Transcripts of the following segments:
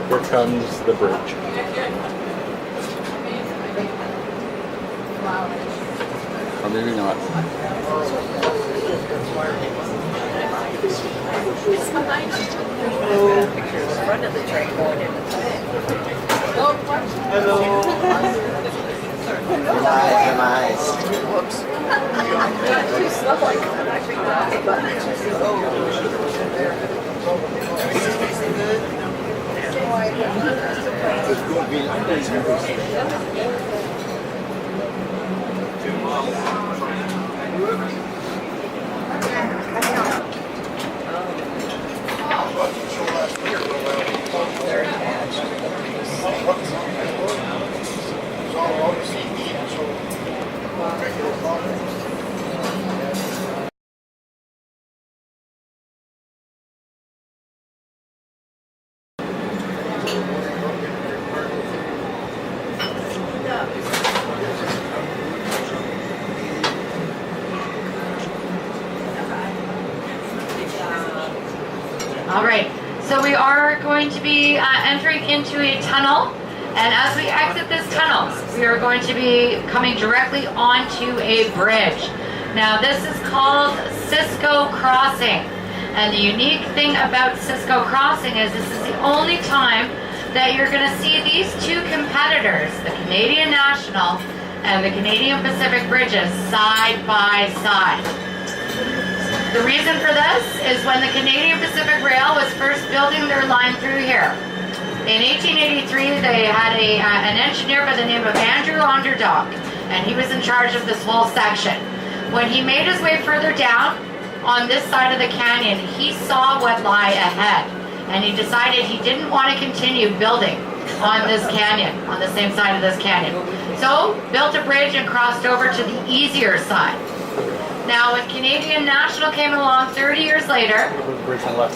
Here comes the bridge. Or maybe not. Front of the train going in. Hello. Hi, nice. Whoops. Too slow. I can't actually grab the button. All right, so we are going to be entering into a tunnel, and as we exit this tunnel, we are going to be coming directly onto a bridge. Now this is called Cisco Crossing, and the unique thing about Cisco Crossing is this is the only time that you're going to see these two competitors, the Canadian National and the Canadian Pacific Bridges, side by side. The reason for this is when the Canadian Pacific Rail was first building their line through here. In 1883, they had an engineer by the name of Andrew Onderdonk, and he was in charge of this whole section. When he made his way further down on this side of the canyon, he saw what lay ahead, and he decided he didn't want to continue building on this canyon, on the same side of this canyon. So, built a bridge and crossed over to the easier side. Now, when Canadian National came along 30 years later,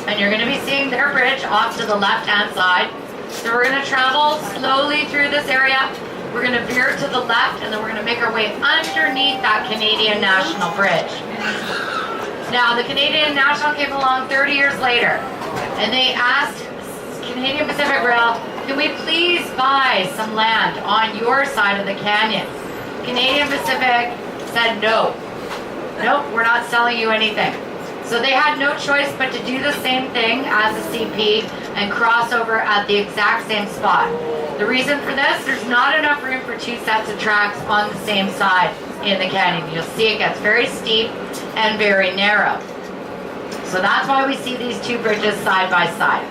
and you're going to be seeing their bridge off to the left-hand side. So we're going to travel slowly through this area. We're going to veer to the left, and then we're going to make our way underneath that Canadian National Bridge. Now, the Canadian National came along 30 years later, and they asked Canadian Pacific Rail, can we please buy some land on your side of the canyon? Canadian Pacific said no. Nope, we're not selling you anything. So they had no choice but to do the same thing as the CP and cross over at the exact same spot. The reason for this, there's not enough room for two sets of tracks on the same side in the canyon. You'll see it gets very steep and very narrow. So that's why we see these two bridges side by side.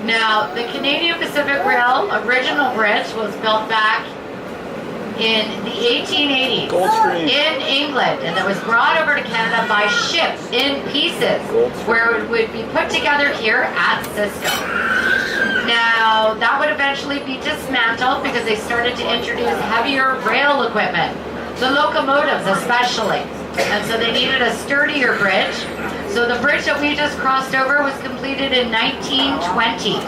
Now, the Canadian Pacific Rail original bridge was built back in the 1880s in England, and it was brought over to Canada by ship in pieces where it would be put together here at Cisco. Now that would eventually be dismantled because they started to introduce heavier rail equipment, the locomotives especially, and so they needed a sturdier bridge. So the bridge that we just crossed over was completed in 1920.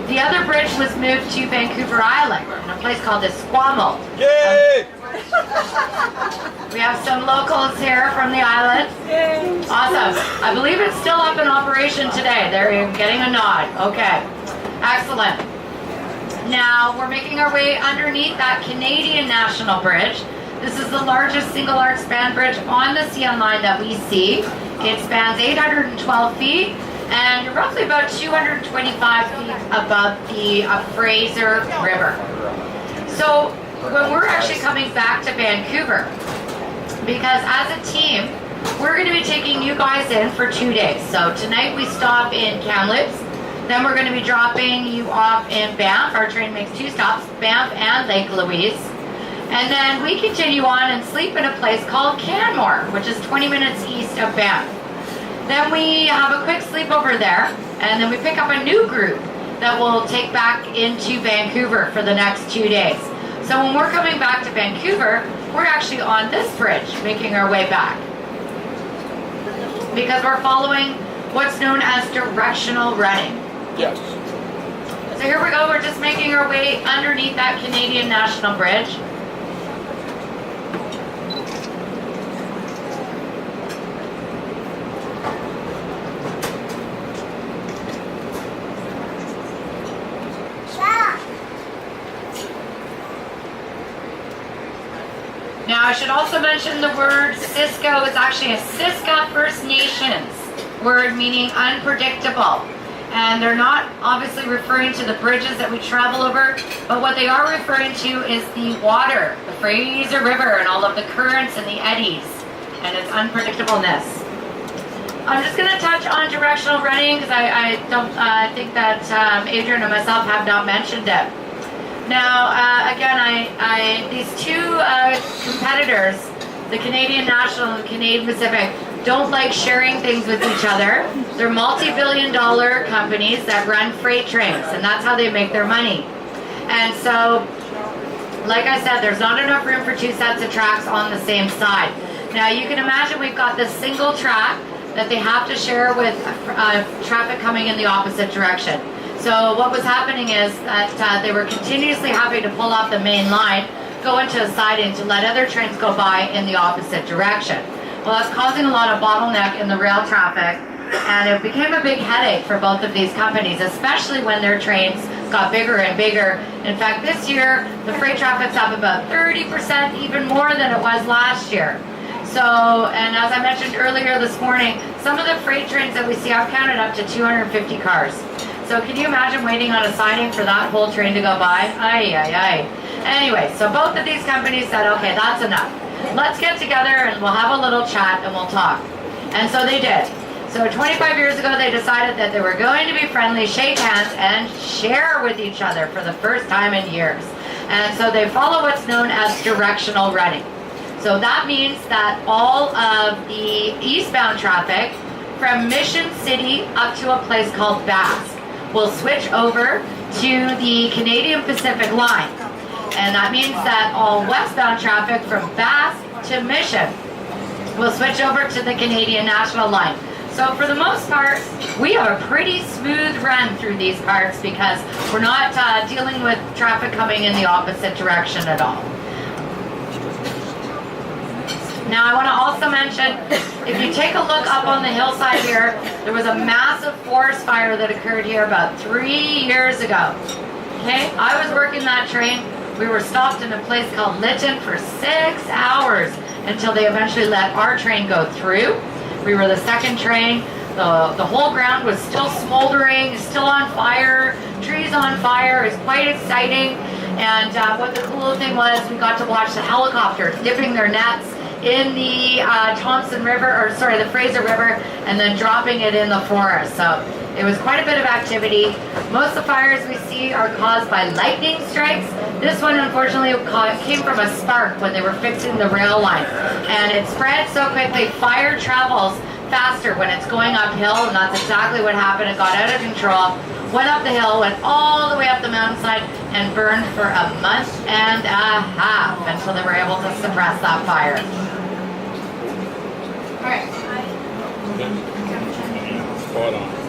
The other bridge was moved to Vancouver Island in a place called Esquimalt. Yay! We have some locals here from the island. Yay. Awesome. I believe it's still up in operation today. They're getting a nod. Okay. Excellent. Now we're making our way underneath that Canadian National Bridge. This is the largest single arch span bridge on the CN line that we see. It spans 812 feet. And roughly about 225 feet above the Fraser River. So when we're actually coming back to Vancouver, because as a team, we're going to be taking you guys in for 2 days. So tonight we stop in Kamloops, then we're going to be dropping you off in Banff. Our train makes 2 stops, Banff and Lake Louise. And then we continue on and sleep in a place called Canmore, which is 20 minutes east of Banff. Then we have a quick sleepover there, and then we pick up a new group that we'll take back into Vancouver for the next 2 days. So when we're coming back to Vancouver, we're actually on this bridge, making our way back. Because we're following what's known as directional running. Yes. So here we go, we're just making our way underneath that Canadian National Bridge. Now, I should also mention the word Cisco is actually a Siska First Nations word meaning unpredictable. And they're not obviously referring to the bridges that we travel over, but what they are referring to is the water, the Fraser River, and all of the currents and the eddies, and its unpredictableness. I'm just going to touch on directional running because I don't think that Adrian and myself have not mentioned it. Now, again, these two competitors, the Canadian National and the Canadian Pacific, don't like sharing things with each other. They're multi-billion-dollar companies that run freight trains, and that's how they make their money. And so, like I said, there's not enough room for two sets of tracks on the same side. Now, you can imagine we've got this single track that they have to share with traffic coming in the opposite direction. So what was happening is that they were continuously having to pull off the main line, go into a siding to let other trains go by in the opposite direction. Well, that's causing a lot of bottleneck in the rail traffic, and it became a big headache for both of these companies, especially when their trains got bigger and bigger. In fact, this year, the freight traffic's up about 30%, even more than it was last year. So, and as I mentioned earlier this morning, some of the freight trains that we see, I've counted up to 250 cars. So can you imagine waiting on a siding for that whole train to go by? Ay, ay, ay. Anyway, so both of these companies said, okay, that's enough. Let's get together and we'll have a little chat and we'll talk. And so they did. So 25 years ago, they decided that they were going to be friendly, shake hands, and share with each other for the first time in years. And so they follow what's known as directional running. So that means that all of the eastbound traffic from Mission City up to a place called Basque will switch over to the Canadian Pacific line. And that means that all westbound traffic from Basque to Mission will switch over to the Canadian National line. So for the most part, we have a pretty smooth run through these parts because we're not dealing with traffic coming in the opposite direction at all. Now I want to also mention, if you take a look up on the hillside here, there was a massive forest fire that occurred here about 3 years ago. Okay, I was working that train. We were stopped in a place called Lytton for 6 hours until they eventually let our train go through. We were the second train. The whole ground was still smoldering, still on fire, trees on fire. It was quite exciting. And what the cool thing was, we got to watch the helicopters dipping their nets in the the Fraser River, and then dropping it in the forest. So it was quite a bit of activity. Most of the fires we see are caused by lightning strikes. This one, unfortunately, came from a spark when they were fixing the rail line. And it spread so quickly, fire travels faster when it's going uphill, and that's exactly what happened. It got out of control, went up the hill, went all the way up the mountainside, and burned for a month and a half until they were able to suppress that fire. All right. Spot on.